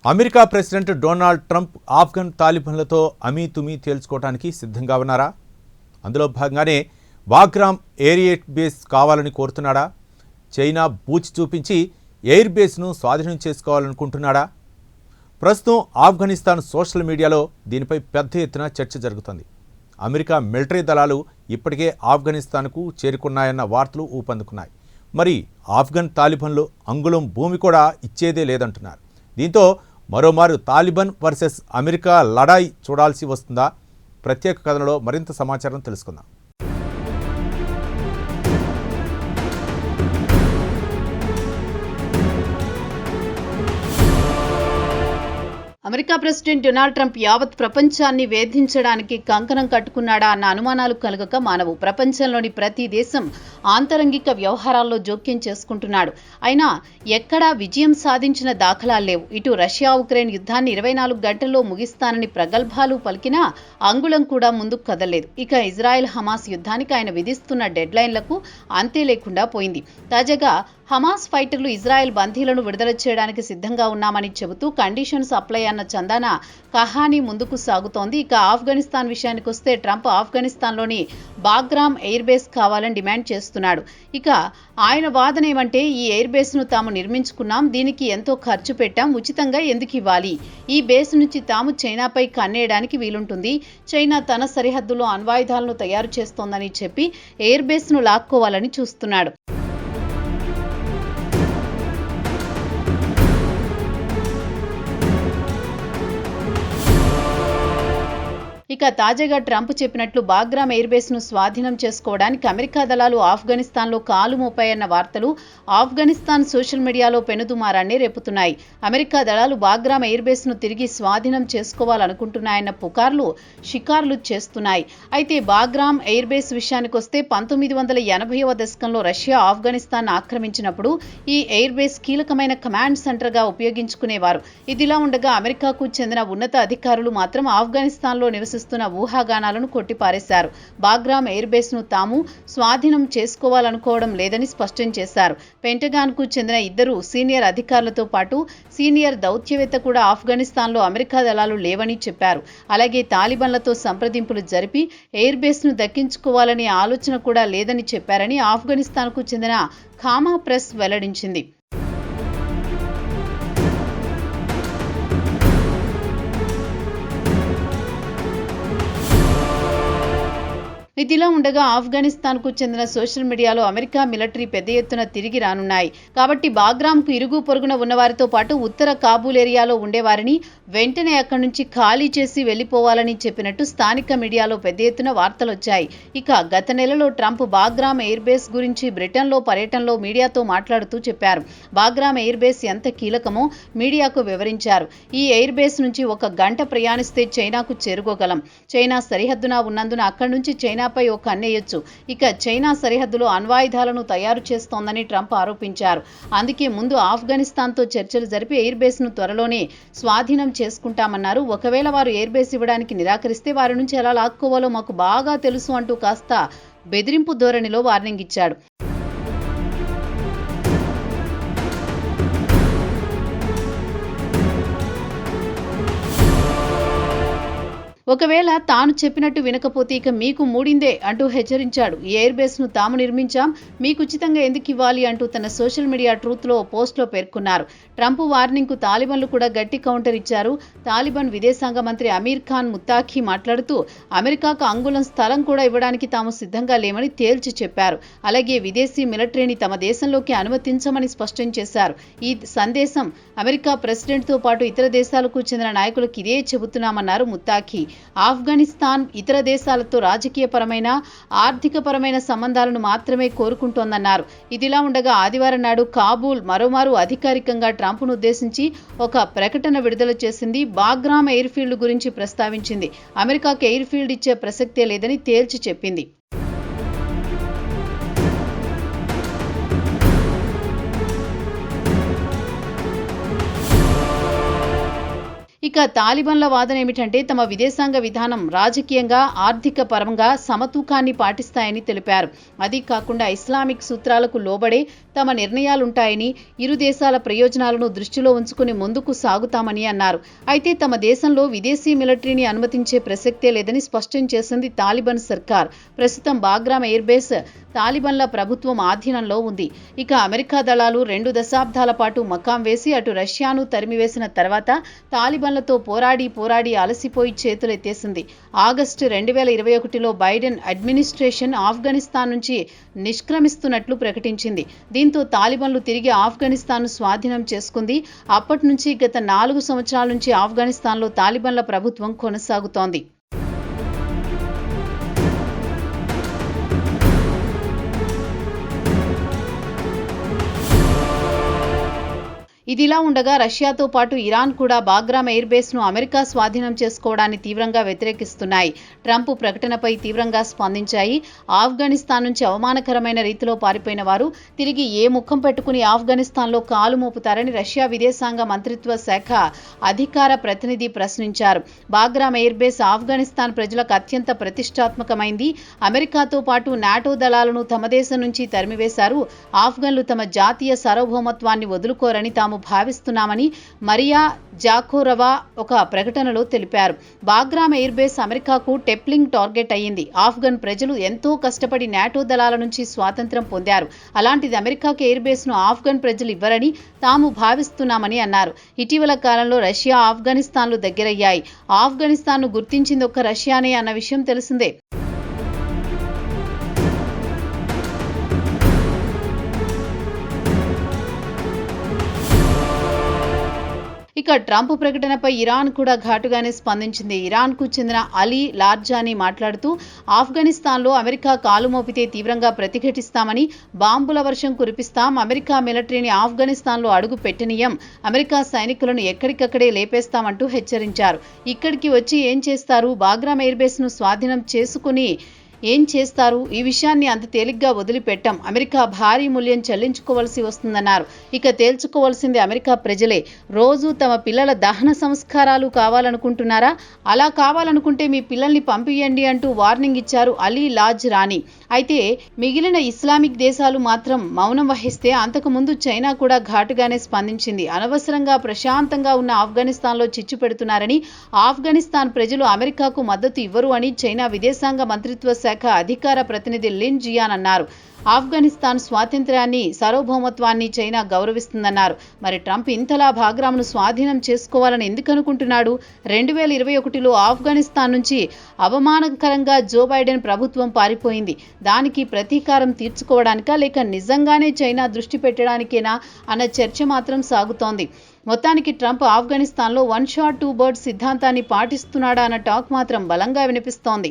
America president Donald Trump Afghan తాలిబాన్లతో అమీతుమీ తేల్చుకోవడానికి సిద్ధంగా ఉన్నారా? అందులో భాగంగానే బాగ్రామ్ ఎయిర్ బేస్ కావాలని కోరుతున్నాడా? చైనా బూచి చూపించి ఎయిర్ బేస్ను స్వాధీనం చేసుకోవాలనుకుంటున్నాడా? ప్రస్తుతం ఆఫ్ఘనిస్తాన్ సోషల్ మీడియాలో దీనిపై పెద్ద ఎత్తున చర్చ జరుగుతుంది. అమెరికా మిలిటరీ దళాలు ఇప్పటికే ఆఫ్ఘనిస్తాన్కు చేరుకున్నాయన్న వార్తలు ఊపందుకున్నాయి. మరి ఆఫ్ఘన్ తాలిబాన్లు అంగుళం భూమి కూడా ఇచ్చేదే లేదంటున్నారు. దీంతో మరోమారు తాలిబాన్ వర్సెస్ అమెరికా లడాయి చూడాల్సి వస్తుందా? ప్రత్యేక కథనంలో మరింత సమాచారం తెలుసుకుందాం. అమెరికా ప్రెసిడెంట్ డొనాల్డ్ ట్రంప్ యావత్ ప్రపంచాన్ని వేధించడానికి కంకణం కట్టుకున్నాడా అన్న అనుమానాలు కలగక మానవు. ప్రపంచంలోని ప్రతి దేశం ఆంతరంగిక వ్యవహారాల్లో జోక్యం చేసుకుంటున్నాడు. అయినా ఎక్కడా విజయం సాధించిన దాఖలాలు లేవు. ఇటు రష్యా ఉక్రెయిన్ యుద్ధాన్ని 24 గంటల్లో ముగిస్తానని ప్రగల్భాలు పలికినా అంగుళం కూడా ముందుకు కదలలేదు. ఇక ఇజ్రాయెల్ హమాస్ యుద్ధానికి ఆయన విధిస్తున్న డెడ్లైన్లకు అంతే లేకుండా పోయింది. తాజాగా హమాస్ ఫైటర్లు ఇజ్రాయెల్ బందీలను విడుదల చేయడానికి సిద్ధంగా ఉన్నామని చెబుతూ కండిషన్స్ అప్లై అన్న చందాన కహానీ ముందుకు సాగుతోంది. ఇక ఆఫ్ఘనిస్తాన్ విషయానికి వస్తే ట్రంప్ ఆఫ్ఘనిస్తాన్లోని బాగ్రామ్ ఎయిర్ బేస్ కావాలని డిమాండ్ చేస్తున్నాడు. ఇక ఆయన వాదన ఏమంటే, ఈ ఎయిర్ బేస్ను తాము నిర్మించుకున్నాం, దీనికి ఎంతో ఖర్చు పెట్టాం, ఉచితంగా ఎందుకు ఇవ్వాలి? ఈ బేస్ నుంచి తాము చైనాపై కన్నేయడానికి వీలుంటుంది. చైనా తన సరిహద్దులో అణ్వాయుధాలను తయారు చేస్తోందని చెప్పి ఎయిర్ బేస్ను లాక్కోవాలని చూస్తున్నాడు. ఇక తాజాగా ట్రంప్ చెప్పినట్లు బాగ్రామ్ ఎయిర్ బేస్ ను స్వాధీనం చేసుకోవడానికి అమెరికా దళాలు ఆఫ్ఘనిస్తాన్లో కాలు మోపాయన్న వార్తలు ఆఫ్ఘనిస్తాన్ సోషల్ మీడియాలో పెనుదుమారాన్ని రేపుతున్నాయి. అమెరికా దళాలు బాగ్రామ్ ఎయిర్ బేస్ ను తిరిగి స్వాధీనం చేసుకోవాలనుకుంటున్నాయన్న పుకార్లు షికార్లు చేస్తున్నాయి. అయితే బాగ్రామ్ ఎయిర్ బేస్ విషయానికొస్తే 1980వ దశకంలో రష్యా ఆఫ్ఘనిస్తాన్ ఆక్రమించినప్పుడు ఈ ఎయిర్ బేస్ కీలకమైన కమాండ్ సెంటర్ గా ఉపయోగించుకునేవారు. ఇదిలా ఉండగా అమెరికాకు చెందిన ఉన్నత అధికారులు మాత్రం ఆఫ్ఘనిస్తాన్లో నివసిస్తున్న ఊహాగానాలను కొట్టిపారేశారు. బాగ్రామ్ ఎయిర్ బేస్ ను తాము స్వాధీనం చేసుకోవాలనుకోవడం లేదని స్పష్టం చేశారు. పెంటగాన్ కు చెందిన 2 సీనియర్ అధికారులతో పాటు సీనియర్ దౌత్యవేత్త కూడా ఆఫ్ఘనిస్తాన్లో అమెరికా దళాలు లేవని చెప్పారు. అలాగే తాలిబాన్లతో సంప్రదింపులు జరిపి ఎయిర్ బేస్ ను దక్కించుకోవాలనే ఆలోచన కూడా లేదని చెప్పారని ఆఫ్ఘనిస్తాన్ కు చెందిన ఖామా ప్రెస్ వెల్లడించింది. ఇదిలా ఉండగా ఆఫ్ఘనిస్తాన్ కు చెందిన సోషల్ మీడియాలో అమెరికా మిలిటరీ పెద్ద ఎత్తున తిరిగి రానున్నాయి. కాబట్టి బాగ్రామ్ కు ఇరుగు పొరుగున ఉన్నవారితో పాటు ఉత్తర కాబూల్ ఏరియాలో ఉండేవారిని వెంటనే అక్కడి నుంచి ఖాళీ చేసి వెళ్లిపోవాలని చెప్పినట్టు స్థానిక మీడియాలో పెద్ద ఎత్తున వార్తలొచ్చాయి. ఇక గత నెలలో ట్రంప్ బాగ్రామ్ ఎయిర్ బేస్ గురించి బ్రిటన్లో పర్యటనలో మీడియాతో మాట్లాడుతూ చెప్పారు. బాగ్రామ్ ఎయిర్ బేస్ ఎంత కీలకమో మీడియాకు వివరించారు. ఈ ఎయిర్ బేస్ నుంచి 1 గంట ప్రయాణిస్తే చైనాకు చేరుకోగలం. చైనా సరిహద్దున ఉన్నందున అక్కడి నుంచి చైనాపై ఓ కన్నేయొచ్చు. ఇక చైనా సరిహద్దులో అణ్వాయుధాలను తయారు చేస్తోందని ట్రంప్ ఆరోపించారు. అందుకే ముందు ఆఫ్ఘనిస్తాన్తో చర్చలు జరిపి ఎయిర్ బేస్ ను త్వరలోనే స్వాధీనం చేసుకుంటామన్నారు. ఒకవేళ వారు ఎయిర్ బేస్ ఇవ్వడానికి నిరాకరిస్తే వారి నుంచి ఎలా లాక్కోవాలో మాకు బాగా తెలుసు అంటూ కాస్త బెదిరింపు ధోరణిలో వార్నింగ్ ఇచ్చాడు. ఒకవేళ తాను చెప్పినట్టు వినకపోతే ఇక మీకు మూడిందే అంటూ హెచ్చరించాడు. ఈ ఎయిర్ బేస్ ను తాము నిర్మించాం, మీకు ఉచితంగా ఎందుకు ఇవ్వాలి అంటూ తన సోషల్ మీడియా ట్రూత్ లో పోస్ట్ లో పేర్కొన్నారు. ట్రంప్ వార్నింగ్ కు తాలిబాన్లు కూడా గట్టి కౌంటర్ ఇచ్చారు. తాలిబాన్ విదేశాంగ మంత్రి అమీర్ ఖాన్ ముత్తాఖీ మాట్లాడుతూ అమెరికాకు అంగుళం స్థలం కూడా ఇవ్వడానికి తాము సిద్ధంగా లేమని తేల్చి చెప్పారు. అలాగే విదేశీ మిలిటరీని తమ దేశంలోకి అనుమతించమని స్పష్టం చేశారు. ఈ సందేశం అమెరికా ప్రెసిడెంట్ తో పాటు ఇతర దేశాలకు చెందిన నాయకులకు ఇదే చెబుతున్నామన్నారు ముత్తాఖీ. ఆఫ్ఘనిస్తాన్ ఇతర దేశాలతో రాజకీయపరమైన ఆర్థికపరమైన సంబంధాలను మాత్రమే కోరుకుంటోందన్నారు. ఇదిలా ఉండగా ఆదివారం నాడు కాబూల్ మరోమారు అధికారికంగా ట్రంప్ను ఉద్దేశించి ఒక ప్రకటన విడుదల చేసింది. బాగ్రామ్ ఎయిర్ ఫీల్డ్ గురించి ప్రస్తావించింది. అమెరికాకు ఎయిర్ ఫీల్డ్ ఇచ్చే ప్రసక్తే లేదని తేల్చి చెప్పింది. ఇక తాలిబాన్ల వాదన ఏమిటంటే తమ విదేశాంగ విధానం రాజకీయంగా ఆర్థిక పరంగా సమతూకాన్ని పాటిస్తాయని తెలిపారు. అది కాకుండా ఇస్లామిక్ సూత్రాలకు లోబడే తమ నిర్ణయాలుంటాయని, ఇరు దేశాల ప్రయోజనాలను దృష్టిలో ఉంచుకుని ముందుకు సాగుతామని అన్నారు. అయితే తమ దేశంలో విదేశీ మిలిటరీని అనుమతించే ప్రసక్తే లేదని స్పష్టం చేసింది తాలిబాన్ సర్కార్. ప్రస్తుతం బాగ్రామ్ ఎయిర్ బేస్ తాలిబాన్ల ప్రభుత్వం ఆధీనంలో ఉంది. ఇక అమెరికా దళాలు 2 దశాబ్దాల పాటు మకాం వేసి అటు రష్యాను తరిమివేసిన తర్వాత తాలిబాన్లతో పోరాడి అలసిపోయి చేతులెత్తేసింది. ఆగస్టు 2021లో బైడెన్ అడ్మినిస్ట్రేషన్ ఆఫ్ఘనిస్తాన్ నుంచి నిష్క్రమిస్తున్నట్లు ప్రకటించింది. దీంతో తాలిబాన్లు తిరిగి ఆఫ్ఘనిస్తాన్ను స్వాధీనం చేసుకుంది. అప్పటి నుంచి గత 4 సంవత్సరాల నుంచి ఆఫ్ఘనిస్తాన్లో తాలిబాన్ల ప్రభుత్వం కొనసాగుతోంది. ఇదిలా ఉండగా రష్యాతో పాటు ఇరాన్ కూడా బాగ్రామ్ ఎయిర్ బేస్ను అమెరికా స్వాధీనం చేసుకోవడాన్ని తీవ్రంగా వ్యతిరేకిస్తున్నాయి. ట్రంప్ ప్రకటనపై తీవ్రంగా స్పందించాయి. ఆఫ్ఘనిస్తాన్ నుంచి అవమానకరమైన రీతిలో పారిపోయిన వారు తిరిగి ఏ ముఖం పెట్టుకుని ఆఫ్ఘనిస్తాన్లో కాలు మోపుతారని రష్యా విదేశాంగ మంత్రిత్వ శాఖ అధికార ప్రతినిధి ప్రశ్నించారు. బాగ్రామ్ ఎయిర్ బేస్ ఆఫ్ఘనిస్తాన్ ప్రజలకు అత్యంత ప్రతిష్టాత్మకమైంది. అమెరికాతో పాటు నాటో దళాలను తమ దేశం నుంచి తరిమివేశారు. ఆఫ్ఘన్లు తమ జాతీయ సార్వభౌమత్వాన్ని వదులుకోరని తాము భావిస్తున్నామని మరియా జాకోరవా ఒక ప్రకటనలో తెలిపారు. బాగ్రామ్ ఎయిర్ బేస్ అమెరికాకు టెప్లింగ్ టార్గెట్ అయ్యింది. ఆఫ్ఘన్ ప్రజలు ఎంతో కష్టపడి నాటో దళాల నుంచి స్వాతంత్ర్యం పొందారు. అలాంటిది అమెరికాకు ఎయిర్ బేస్ను ఆఫ్ఘన్ ప్రజలు ఇవ్వరని తాము భావిస్తున్నామని అన్నారు. ఇటీవల కాలంలో రష్యా ఆఫ్ఘనిస్తాన్లు దగ్గరయ్యాయి. ఆఫ్ఘనిస్తాన్ను గుర్తించింది ఒక్క రష్యానే అన్న విషయం తెలిసిందే. ఇక ట్రంప్ ప్రకటనపై ఇరాన్ కూడా ఘాటుగానే స్పందించింది. ఇరాన్కు చెందిన అలీ లార్జానీ మాట్లాడుతూ ఆఫ్ఘనిస్తాన్లో అమెరికా కాలు మోపితే తీవ్రంగా ప్రతిఘటిస్తామని, బాంబుల వర్షం కురిపిస్తాం, అమెరికా మిలిటరీని ఆఫ్ఘనిస్తాన్లో అడుగు పెట్టనీయం, అమెరికా సైనికులను ఎక్కడికక్కడే లేపేస్తామంటూ హెచ్చరించారు. ఇక్కడికి వచ్చి ఏం చేస్తారు? బాగ్రామ్ ఎయిర్ బేస్ను స్వాధీనం చేసుకుని ఏం చేస్తారు? ఈ విషయాన్ని అంత తేలిగ్గా వదిలిపెట్టాం. అమెరికా భారీ మూల్యం చెల్లించుకోవాల్సి వస్తుందన్నారు. ఇక తేల్చుకోవాల్సింది అమెరికా ప్రజలే. రోజు తమ పిల్లల దహన సంస్కారాలు కావాలనుకుంటున్నారా? అలా కావాలనుకుంటే మీ పిల్లల్ని పంపియండి అంటూ వార్నింగ్ ఇచ్చారు అలీ లాజ్ రానీ. అయితే మిగిలిన ఇస్లామిక్ దేశాలు మాత్రం మౌనం వహిస్తే అంతకుముందు చైనా కూడా ఘాటుగానే స్పందించింది. అనవసరంగా ప్రశాంతంగా ఉన్న ఆఫ్ఘనిస్తాన్లో చిచ్చు పెడుతున్నారని, ఆఫ్ఘనిస్తాన్ ప్రజలు అమెరికాకు మద్దతు ఇవ్వరు అని చైనా విదేశాంగ మంత్రిత్వ శాఖ అధికార ప్రతినిధి లిన్ జియాన్ అన్నారు. ఆఫ్ఘనిస్తాన్ స్వాతంత్ర్యాన్ని, సార్వభౌమత్వాన్ని చైనా గౌరవిస్తుందన్నారు. మరి ట్రంప్ ఇంతలా బాగ్రామ్ను స్వాధీనం చేసుకోవాలని ఎందుకు అనుకుంటున్నాడు? 2021లో ఆఫ్ఘనిస్తాన్ నుంచి అవమానకరంగా జో బైడెన్ ప్రభుత్వం పారిపోయింది. దానికి ప్రతీకారం తీర్చుకోవడానికా లేక నిజంగానే చైనా దృష్టి పెట్టడానికేనా అన్న చర్చ మాత్రం సాగుతోంది. మొత్తానికి ట్రంప్ ఆఫ్ఘనిస్తాన్లో 1 షాట్ 2 బర్డ్స్ సిద్ధాంతాన్ని పాటిస్తున్నాడా అన్న టాక్ మాత్రం బలంగా వినిపిస్తోంది.